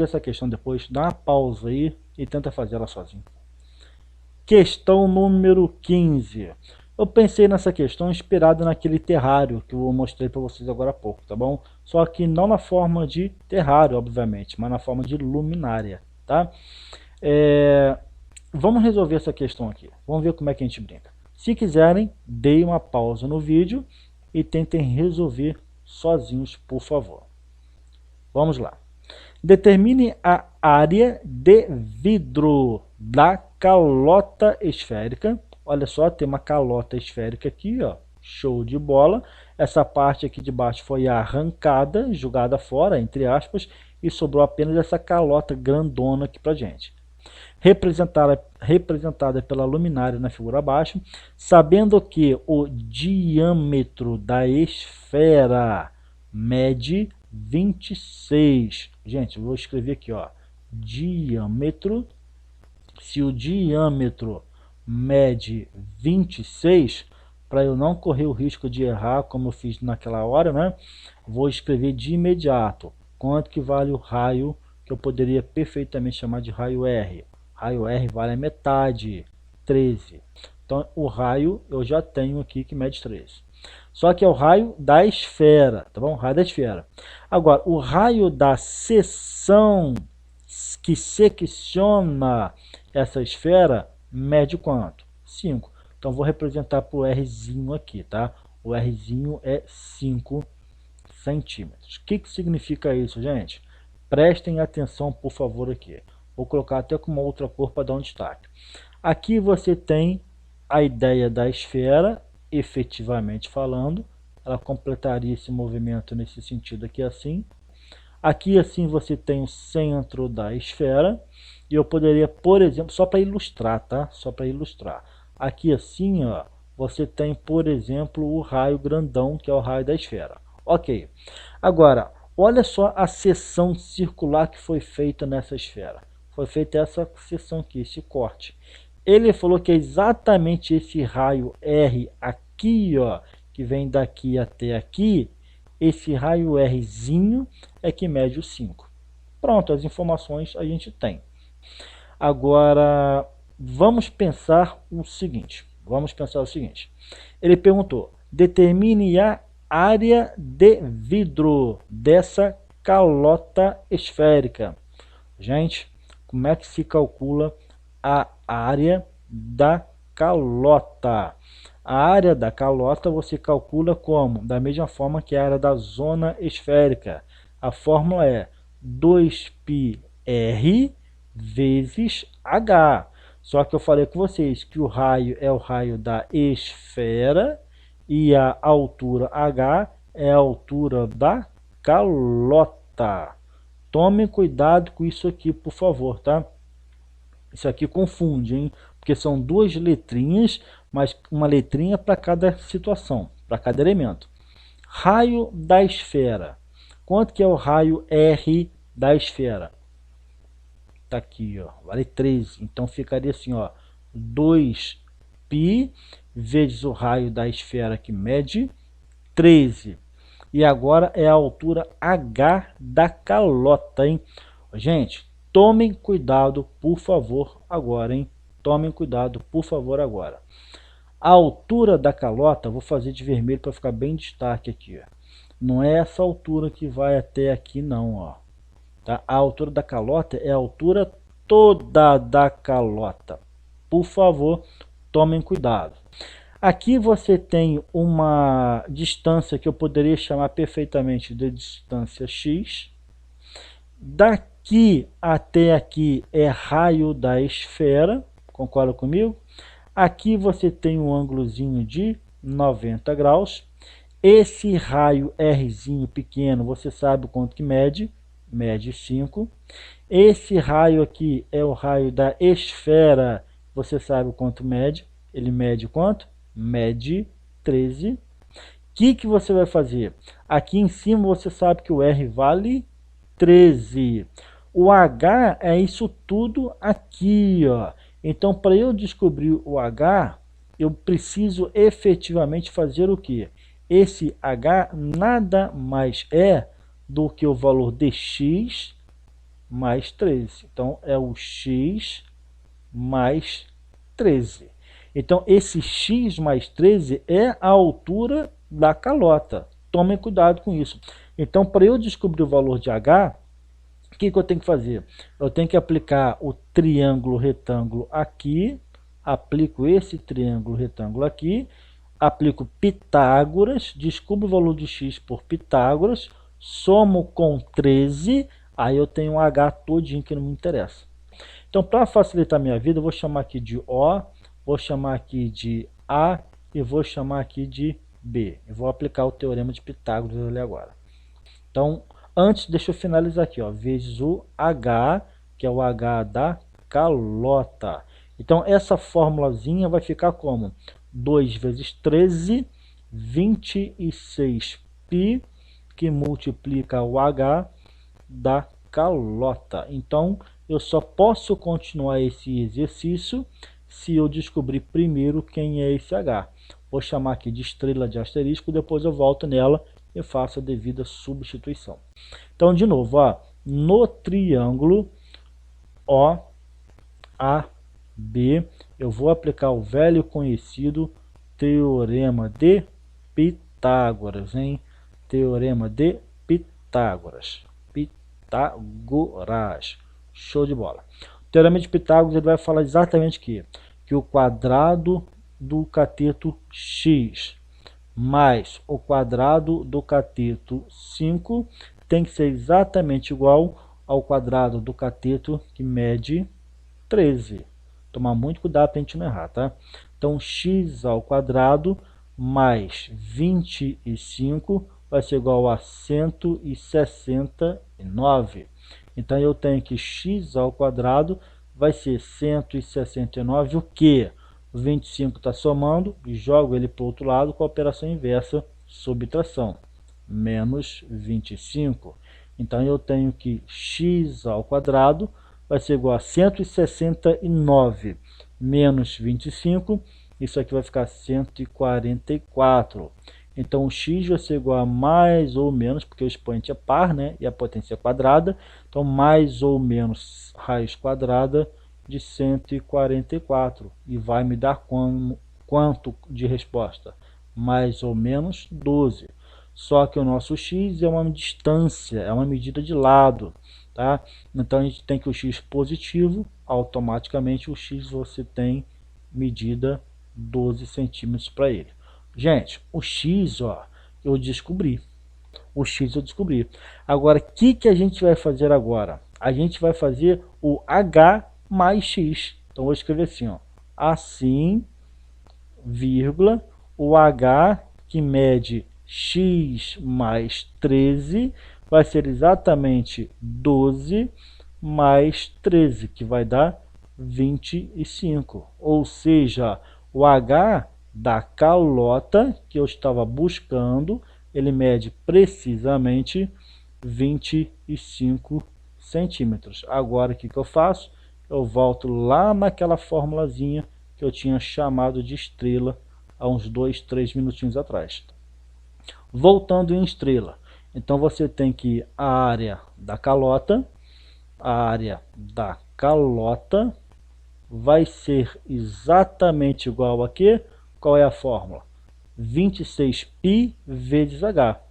essa questão depois, dá uma pausa aí e tenta fazer ela sozinho. Questão número 15. Eu pensei nessa questão inspirada naquele terrário que eu mostrei para vocês agora há pouco, tá bom? Só que não na forma de terrário, obviamente, mas na forma de luminária, tá? Vamos resolver essa questão aqui. Vamos ver como é que a gente brinca. Se quiserem, deem uma pausa no vídeo e tentem resolver sozinhos, por favor. Vamos lá. Determine a área de vidro da calota esférica. Olha só, tem uma calota esférica aqui, ó. Show de bola. Essa parte aqui de baixo foi arrancada, jogada fora, entre aspas, e sobrou apenas essa calota grandona aqui pra gente. Representada pela luminária na figura abaixo, sabendo que o diâmetro da esfera mede 26. Gente, eu vou escrever aqui, ó, diâmetro. Se o diâmetro mede 26, para eu não correr o risco de errar, como eu fiz naquela hora, né? Vou escrever de imediato quanto que vale o raio, que eu poderia perfeitamente chamar de raio R. Raio R vale a metade, 13. Então, o raio eu já tenho aqui que mede 13. Só que é o raio da esfera, tá bom? O raio da esfera. Agora, o raio da seção que secciona essa esfera mede quanto? 5. Então, vou representar por Rzinho aqui, tá? O Rzinho é 5 centímetros. O que significa isso, gente? Prestem atenção, por favor, aqui. Vou colocar até com uma outra cor para dar um destaque. Aqui você tem a ideia da esfera, efetivamente falando. Ela completaria esse movimento nesse sentido aqui assim. Aqui assim você tem o centro da esfera. E eu poderia, por exemplo, só para ilustrar, tá? Só para ilustrar. Aqui assim, ó, você tem, por exemplo, o raio grandão, que é o raio da esfera. Ok. Agora, Olha só a seção circular que foi feita nessa esfera. Foi feita essa seção aqui, esse corte. Ele falou que é exatamente esse raio R aqui, ó, que vem daqui até aqui, esse raio Rzinho é que mede o 5. Pronto, as informações a gente tem. Agora, vamos pensar o seguinte. Ele perguntou, determine a área de vidro dessa calota esférica. Gente, como é que se calcula a área da calota? A área da calota você calcula como? Da mesma forma que a área da zona esférica. A fórmula é 2πr vezes h. Só que eu falei com vocês que o raio é o raio da esfera e a altura h é a altura da calota. Tomem cuidado com isso aqui, por favor, tá? Isso aqui confunde, hein? Porque são duas letrinhas, mas uma letrinha para cada situação, para cada elemento. Raio da esfera. Quanto que é o raio R da esfera? Tá aqui, ó, vale 13. Então ficaria assim, ó, 2π vezes o raio da esfera que mede 13. E agora é a altura H da calota, hein? Gente, tomem cuidado, por favor, agora, hein? Tomem cuidado, por favor, agora. A altura da calota, vou fazer de vermelho para ficar bem destaque aqui, ó. Não é essa altura que vai até aqui, não, ó. Tá? A altura da calota é a altura toda da calota. Por favor, tomem cuidado. Aqui você tem uma distância que eu poderia chamar perfeitamente de distância x. Daqui até aqui é raio da esfera, concorda comigo? Aqui você tem um ângulozinho de 90 graus. Esse raio Rzinho pequeno, você sabe quanto que mede? Mede 5. Esse raio aqui é o raio da esfera, você sabe quanto mede? Ele mede quanto? Mede 13. O que você vai fazer? Aqui em cima você sabe que o R vale 13. O H é isso tudo aqui, ó. Então, para eu descobrir o H, eu preciso efetivamente fazer o quê? Esse H nada mais é do que o valor de x mais 13. Então, é o x mais 13. Então, esse x mais 13 é a altura da calota. Tomem cuidado com isso. Então, para eu descobrir o valor de h, o que eu tenho que fazer? Eu tenho que aplicar o triângulo retângulo aqui, aplico esse triângulo retângulo aqui, aplico Pitágoras, descubro o valor de x por Pitágoras, somo com 13, aí eu tenho um h todinho que não me interessa. Então, para facilitar a minha vida, eu vou chamar aqui de O, vou chamar aqui de A e vou chamar aqui de B. Eu vou aplicar o teorema de Pitágoras ali agora. Então, antes, deixa eu finalizar aqui, ó, vezes o H, que é o H da calota. Então, essa formulazinha vai ficar como? 2 vezes 13, 26π, que multiplica o H da calota. Então, eu só posso continuar esse exercício se eu descobrir primeiro quem é esse H. Vou chamar aqui de estrela de asterisco, depois eu volto nela e faço a devida substituição. Então, de novo, ó, no triângulo OAB, eu vou aplicar o velho conhecido teorema de Pitágoras, hein? Teorema de Pitágoras. Pitágoras. Show de bola. O teorema de Pitágoras ele vai falar exatamente que o quadrado do cateto x mais o quadrado do cateto 5 tem que ser exatamente igual ao quadrado do cateto que mede 13. Tomar muito cuidado para a gente não errar, tá? Então, x ao quadrado mais 25 vai ser igual a 169. Então, eu tenho que x ao quadrado vai ser 169, o quê? O 25 está somando, e jogo ele para o outro lado com a operação inversa, subtração. menos 25. Então eu tenho que x ao quadrado vai ser igual a 169 menos 25, isso aqui vai ficar 144. Então o x vai ser igual a mais ou menos, porque o expoente é par, né, e a potência é quadrada, então mais ou menos raiz quadrada de 144, e vai me dar quanto de resposta? Mais ou menos 12. Só que o nosso x é uma distância, é uma medida de lado, tá? Então a gente tem que o x positivo, automaticamente o x você tem medida 12 centímetros para ele. Gente, o x, ó, eu descobri. O x eu descobri. Agora, o que a gente vai fazer agora? A gente vai fazer o h mais x. Então, vou escrever assim, ó. Assim, vírgula, o h que mede x mais 13 vai ser exatamente 12 mais 13, que vai dar 25. Ou seja, o h da calota que eu estava buscando, ele mede precisamente 25 centímetros. Agora, o que eu faço? Eu volto lá naquela formulazinha que eu tinha chamado de estrela há uns 2, 3 minutinhos atrás. Voltando em estrela, então você tem que a área da calota vai ser exatamente igual a quê? Qual é a fórmula? 26π vezes h.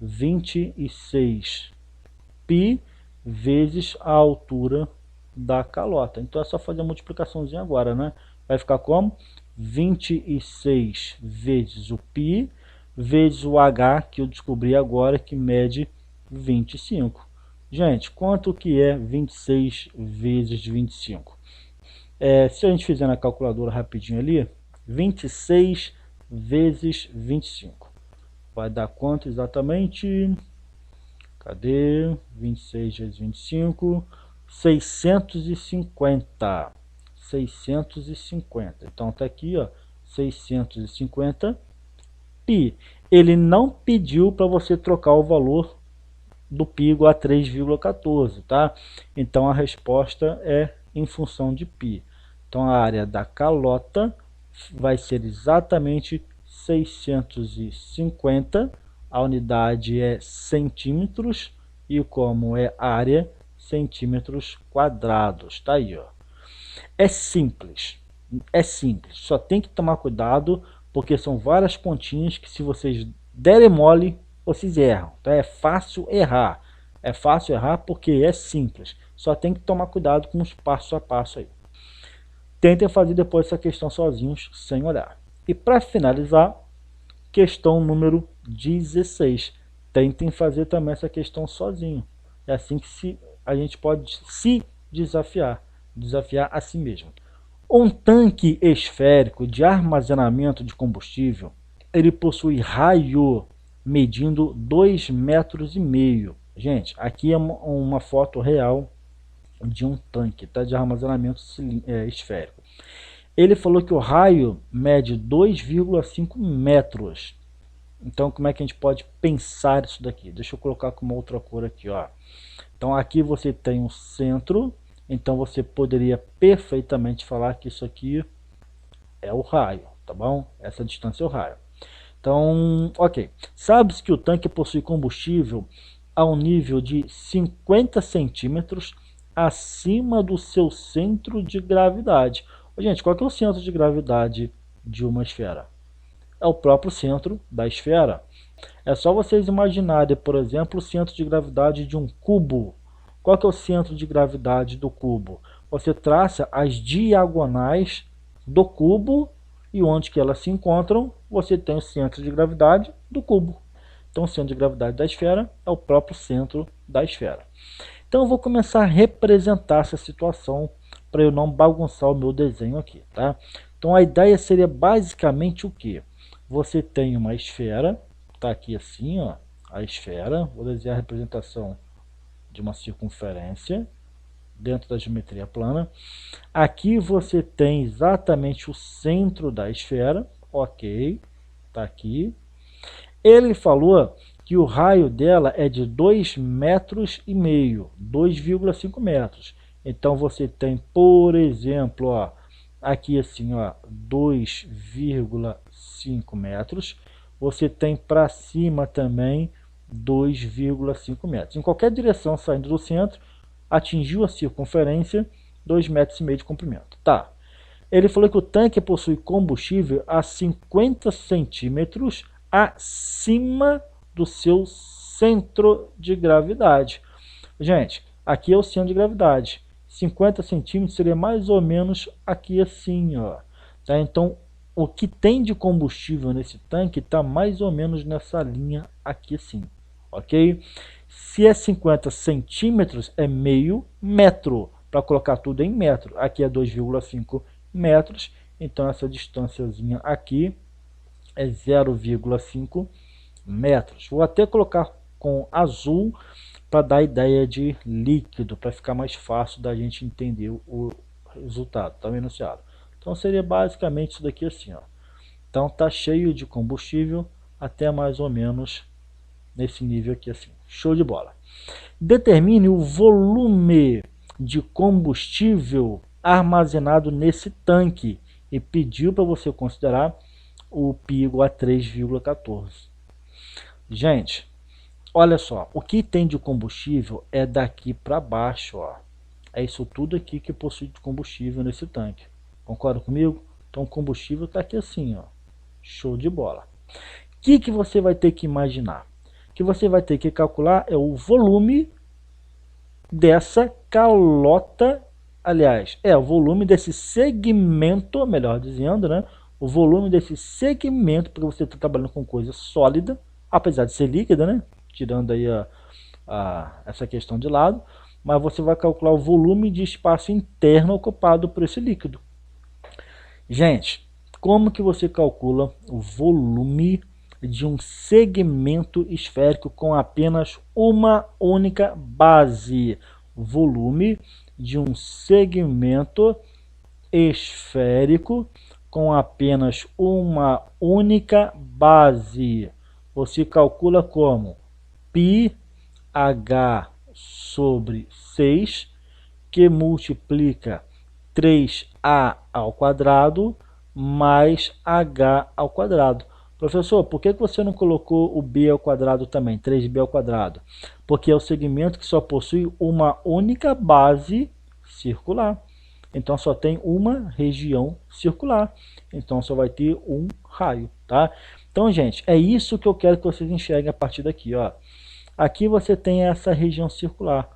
26π vezes a altura da calota. Então é só fazer a multiplicaçãozinha agora, né? Vai ficar como? 26 vezes o π vezes o h, que eu descobri agora, que mede 25. Gente, quanto que é 26 vezes 25? Se a gente fizer na calculadora rapidinho ali, 26 vezes 25. Vai dar quanto exatamente? Cadê? 26 vezes 25. 650. 650. Então tá aqui, ó, 650 π. Ele não pediu para você trocar o valor do π igual a 3,14, tá? Então a resposta é em função de π. Então a área da calota vai ser exatamente 650, a unidade é centímetros, e como é área, centímetros quadrados, tá aí, ó. É simples, só tem que tomar cuidado, porque são várias continhas que se vocês derem mole, vocês erram, tá? É fácil errar porque é simples, só tem que tomar cuidado com os passo a passo aí. Tentem fazer depois essa questão sozinhos, sem olhar. E para finalizar, questão número 16. Tentem fazer também essa questão sozinho. É assim que a gente pode se desafiar a si mesmo. Um tanque esférico de armazenamento de combustível, ele possui raio medindo 2,5 metros. Gente, aqui é uma foto real de um tanque, tá, de armazenamento esférico. Ele falou que o raio mede 2,5 metros. Então, como é que a gente pode pensar isso daqui? Deixa eu colocar com uma outra cor aqui, ó. Então, aqui você tem um centro. Então, você poderia perfeitamente falar que isso aqui é o raio, tá bom? Essa distância é o raio. Então, ok. Sabe-se que o tanque possui combustível a um nível de 50 centímetros acima do seu centro de gravidade. Gente, qual que é o centro de gravidade de uma esfera? É o próprio centro da esfera. É só vocês imaginarem, por exemplo, o centro de gravidade de um cubo. Qual que é o centro de gravidade do cubo? Você traça as diagonais do cubo e onde que elas se encontram, você tem o centro de gravidade do cubo. Então, o centro de gravidade da esfera é o próprio centro da esfera. Então, eu vou começar a representar essa situação para eu não bagunçar o meu desenho aqui, tá? Então, a ideia seria basicamente o quê? Você tem uma esfera, tá aqui assim, ó, a esfera. Vou desenhar a representação de uma circunferência dentro da geometria plana. Aqui você tem exatamente o centro da esfera, ok, tá aqui. Ele falou que o raio dela é de 2,5 metros, 2,5 metros. Então você tem, por exemplo, ó, aqui assim, ó, 2,5 metros. Você tem para cima também 2,5 metros. Em qualquer direção saindo do centro, atingiu a circunferência, 2,5 metros de comprimento. Tá. Ele falou que o tanque possui combustível a 50 centímetros acima do seu centro de gravidade. Gente, aqui é o centro de gravidade. 50 centímetros seria mais ou menos aqui assim, ó. Tá? Então, o que tem de combustível nesse tanque está mais ou menos nessa linha aqui assim, ok? Se é 50 centímetros, é meio metro, para colocar tudo em metro. Aqui é 2,5 metros, então essa distânciazinha aqui é 0,5 metros. Vou até colocar com azul para dar ideia de líquido, para ficar mais fácil da gente entender o resultado, tá enunciado. Então seria basicamente isso daqui assim, ó. Então tá cheio de combustível até mais ou menos nesse nível aqui assim. Show de bola. Determine o volume de combustível armazenado nesse tanque e pediu para você considerar o π igual a 3,14. Gente, olha só, o que tem de combustível é daqui para baixo, ó. É isso tudo aqui que possui de combustível nesse tanque. Concorda comigo? Então o combustível está aqui assim, ó. Show de bola. O que você vai ter que imaginar? O que você vai ter que calcular é o volume dessa calota, aliás, é o volume desse segmento, melhor dizendo, né? O volume desse segmento, porque você está trabalhando com coisa sólida, apesar de ser líquida, né? Tirando aí essa questão de lado, mas você vai calcular o volume de espaço interno ocupado por esse líquido. Gente, como que você calcula o volume de um segmento esférico com apenas uma única base? Volume de um segmento esférico com apenas uma única base. Você calcula como πh sobre 6, que multiplica 3a ao quadrado mais h ao quadrado. Professor, por que você não colocou o b ao quadrado também, 3b ao quadrado? Porque é o segmento que só possui uma única base circular. Então só tem uma região circular. Então só vai ter um raio, tá? Então, gente, é isso que eu quero que vocês enxerguem a partir daqui, ó. Aqui você tem essa região circular.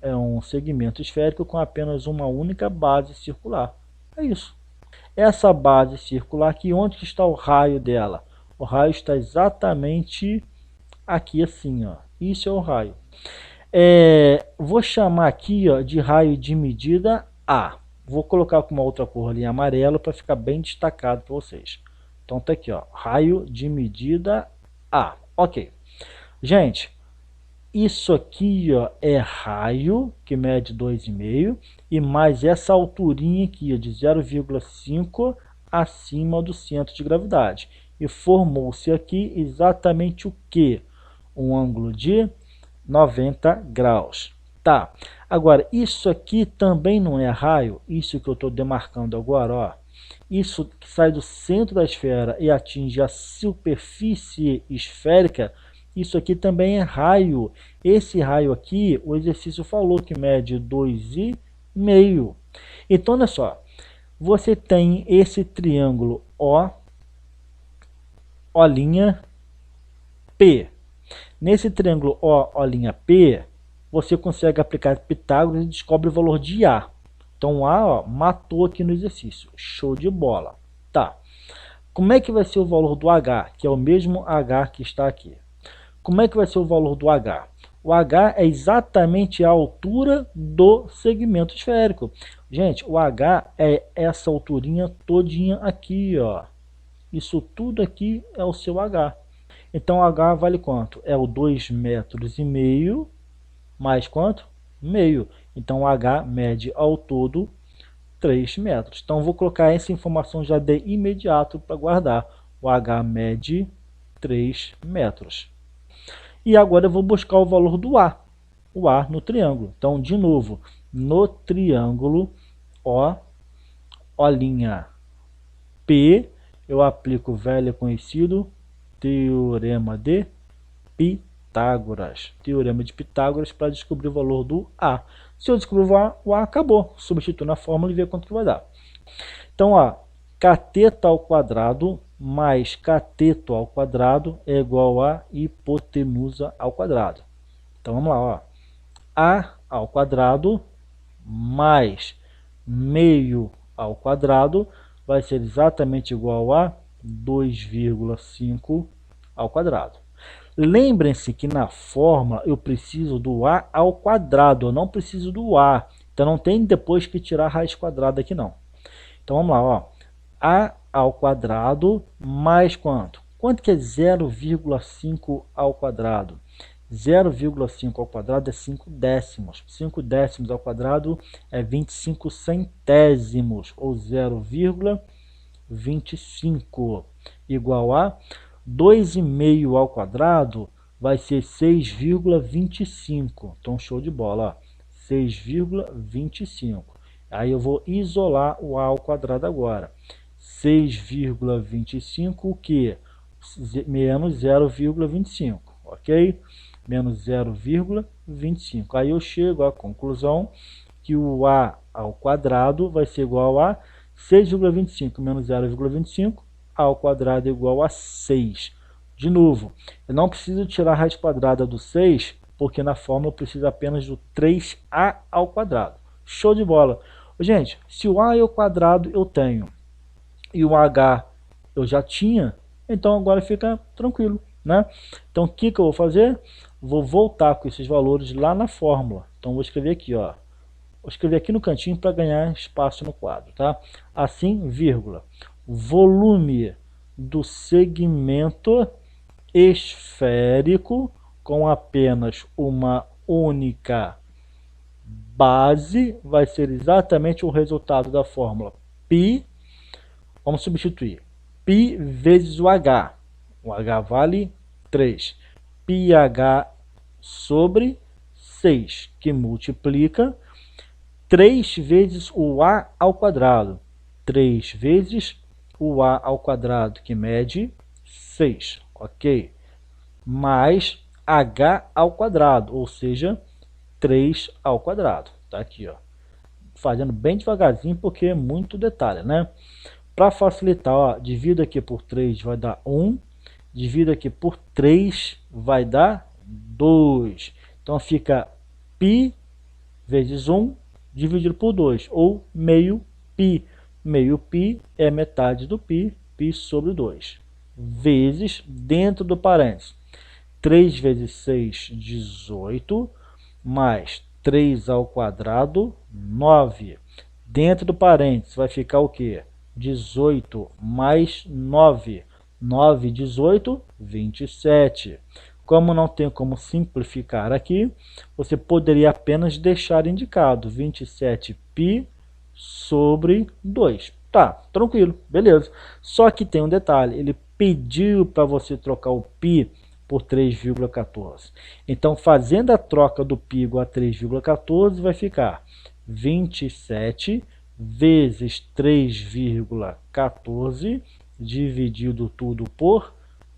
É um segmento esférico com apenas uma única base circular. É isso. Essa base circular aqui, onde está o raio dela? O raio está exatamente aqui assim, ó. Isso é o raio. Vou chamar aqui, ó, de raio de medida A. Vou colocar com uma outra cor ali em amarelo para ficar bem destacado para vocês. Então tá aqui, ó, raio de medida A. Ok. Gente, isso aqui, ó, é raio, que mede 2,5, e mais essa alturinha aqui, ó, de 0,5 acima do centro de gravidade. E formou-se aqui exatamente o que? Um ângulo de 90 graus. Tá. Agora, isso aqui também não é raio, isso que eu estou demarcando agora, ó. Isso que sai do centro da esfera e atinge a superfície esférica, isso aqui também é raio. Esse raio aqui, o exercício falou que mede 2,5. Então, olha só. Você tem esse triângulo O, P. Nesse triângulo P, você consegue aplicar Pitágoras e descobre o valor de A. Então, A, ó, matou aqui no exercício. Show de bola. Tá. Como é que vai ser o valor do H, que é o mesmo H que está aqui? Como é que vai ser o valor do H? O H é exatamente a altura do segmento esférico. Gente, o H é essa alturinha todinha aqui, ó. Isso tudo aqui é o seu H. Então, H vale quanto? É o 2,5 metros mais quanto? Meio. Então, o H mede ao todo 3 metros. Então, vou colocar essa informação já de imediato para guardar. O H mede 3 metros. E agora eu vou buscar o valor do A. O A no triângulo. Então, de novo, no triângulo O'P, eu aplico o velho conhecido Teorema de Pitágoras. Teorema de Pitágoras para descobrir o valor do A. Se eu descobrir o A acabou. Substituo na fórmula e ver quanto que vai dar. Então, ó, cateto ao quadrado mais cateto ao quadrado é igual a hipotenusa ao quadrado. Então, vamos lá, ó. A ao quadrado mais meio ao quadrado vai ser exatamente igual a 2,5 ao quadrado. Lembrem-se que na fórmula eu preciso do A ao quadrado, eu não preciso do A. Então não tem depois que tirar a raiz quadrada aqui não. Então vamos lá, ó. A ao quadrado mais quanto? Quanto que é 0,5 ao quadrado? 0,5 ao quadrado é 5 décimos. 5 décimos ao quadrado é 25 centésimos, ou 0,25, igual a 2,5 ao quadrado vai ser 6,25. Então, show de bola, ó. 6,25. Aí eu vou isolar o A ao quadrado agora. 6,25, o que? Menos 0,25, ok? Menos 0,25. Aí eu chego à conclusão que o A ao quadrado vai ser igual a 6,25 menos 0,25, A ao quadrado é igual a 6. De novo, eu não preciso tirar a raiz quadrada do 6, porque na fórmula eu preciso apenas do 3A ao quadrado. Show de bola! Gente, se o A ao quadrado eu tenho e o H eu já tinha, então agora fica tranquilo, né? Então o que eu vou fazer? Vou voltar com esses valores lá na fórmula. Então vou escrever aqui, ó. Vou escrever aqui no cantinho para ganhar espaço no quadro, tá? Assim, vírgula. Volume do segmento esférico com apenas uma única base vai ser exatamente o resultado da fórmula π. Vamos substituir. Π vezes o H. O H vale 3. πH sobre 6, que multiplica 3 vezes o A ao quadrado. 3 vezes o A ao quadrado, que mede 6, ok? Mais H ao quadrado, ou seja, 3 ao quadrado. Tá aqui, ó. Fazendo bem devagarzinho, porque é muito detalhe, né? Para facilitar, ó, divido aqui por 3 vai dar 1. Divido aqui por 3 vai dar 2. Então fica π vezes 1 dividido por 2, ou meio π. Meio π é metade do π, π sobre 2. Vezes, dentro do parênteses, 3 vezes 6, 18, mais 3 ao quadrado, 9. Dentro do parênteses vai ficar o quê? 18 mais 9. 9, 18, 27. Como não tem como simplificar aqui, você poderia apenas deixar indicado 27π sobre 2. Tá, tranquilo, beleza. Só que tem um detalhe, ele pediu para você trocar o π por 3,14. Então, fazendo a troca do π igual a 3,14, vai ficar 27 vezes 3,14 dividido tudo por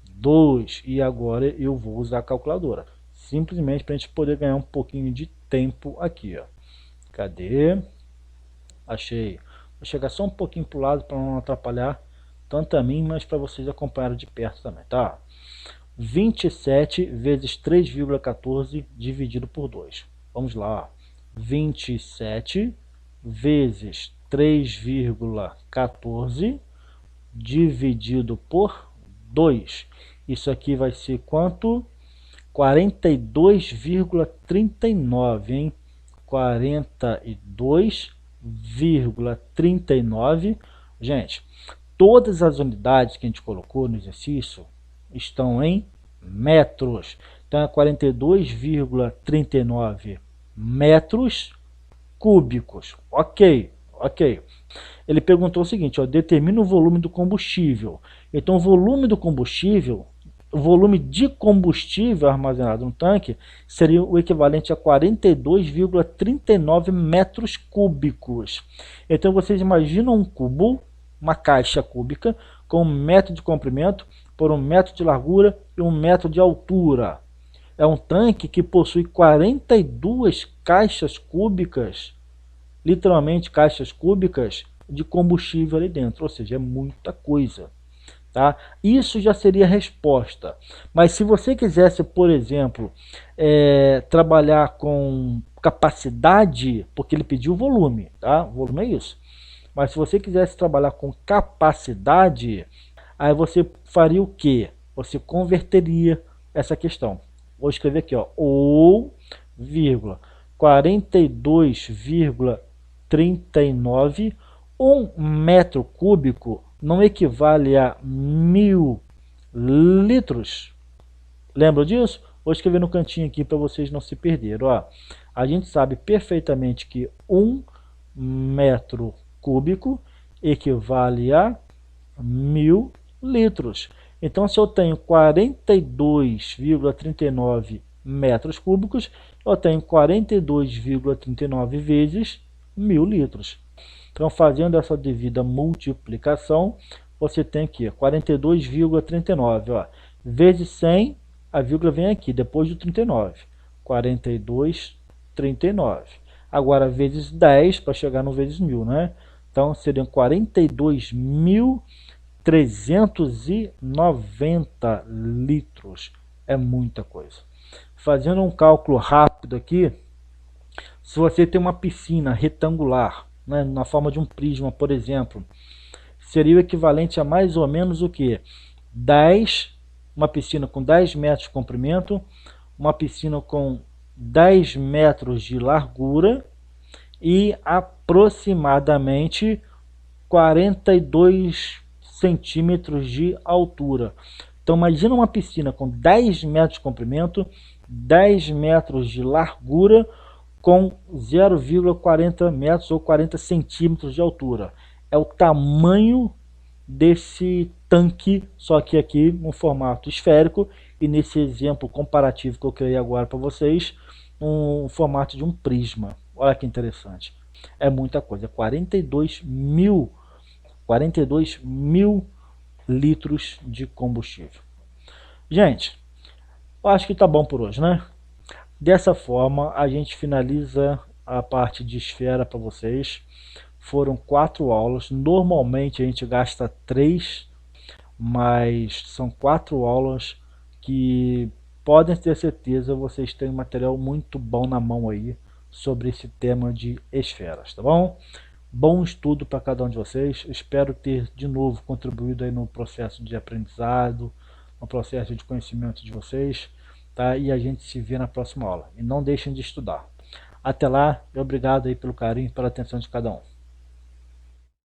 2. E agora eu vou usar a calculadora. Simplesmente para a gente poder ganhar um pouquinho de tempo aqui, ó. Cadê? Achei. Vou chegar só um pouquinho para o lado para não atrapalhar tanto a mim, mas para vocês acompanharem de perto também, tá? 27 vezes 3,14 dividido por 2. Vamos lá. 27 vezes 3,14 dividido por 2. Isso aqui vai ser quanto? 42,39, hein? 42,39. Gente, todas as unidades que a gente colocou no exercício estão em metros. Então é 42,39 metros cúbicos. Ok, ok. Ele perguntou o seguinte, ó, determina o volume do combustível. Então o volume do combustível volume de combustível armazenado no tanque seria o equivalente a 42,39 metros cúbicos. Então vocês imaginam um cubo, uma caixa cúbica, com 1 metro de comprimento por 1 metro de largura e 1 metro de altura. É um tanque que possui 42 caixas cúbicas, literalmente caixas cúbicas, de combustível ali dentro, ou seja, é muita coisa. Tá? Isso já seria a resposta. Mas se você quisesse, por exemplo, trabalhar com capacidade, porque ele pediu volume, tá? O volume é isso. Mas se você quisesse trabalhar com capacidade, aí você faria o quê? Você converteria essa questão. Vou escrever aqui, ó, ou, vírgula, 42,39, 1 metro cúbico não equivale a 1000 litros. Lembra disso? Vou escrever no cantinho aqui para vocês não se perderem. Ó, a gente sabe perfeitamente que 1 metro cúbico equivale a 1000 litros. Então, se eu tenho 42,39 metros cúbicos, eu tenho 42,39 vezes 1000 litros. Então, fazendo essa devida multiplicação, você tem aqui 42,39, vezes 100, a vírgula vem aqui, depois do 39. 42,39. Agora, vezes 10, para chegar no vezes 1000, né? Então, seriam 42.390 litros. É muita coisa. Fazendo um cálculo rápido aqui, se você tem uma piscina retangular, né, na forma de um prisma, por exemplo, seria o equivalente a mais ou menos o que? 10, uma piscina com 10 metros de comprimento, uma piscina com 10 metros de largura e aproximadamente 42 centímetros de altura. Então imagina uma piscina com 10 metros de comprimento, 10 metros de largura, com 0,40 metros ou 40 centímetros de altura. É o tamanho desse tanque, só que aqui no formato esférico, e nesse exemplo comparativo que eu criei agora para vocês, um formato de um prisma. Olha que interessante. É muita coisa, 42 mil litros de combustível. Gente, eu acho que tá bom por hoje, né? Dessa forma, a gente finaliza a parte de esfera para vocês. Foram 4 aulas. Normalmente a gente gasta 3, mas são 4 aulas que podem ter certeza vocês têm um material muito bom na mão aí sobre esse tema de esferas, tá bom? Bom estudo para cada um de vocês. Espero ter de novo contribuído aí no processo de aprendizado, no processo de conhecimento de vocês. Tá? E a gente se vê na próxima aula. E não deixem de estudar. Até lá, e obrigado aí pelo carinho e pela atenção de cada um.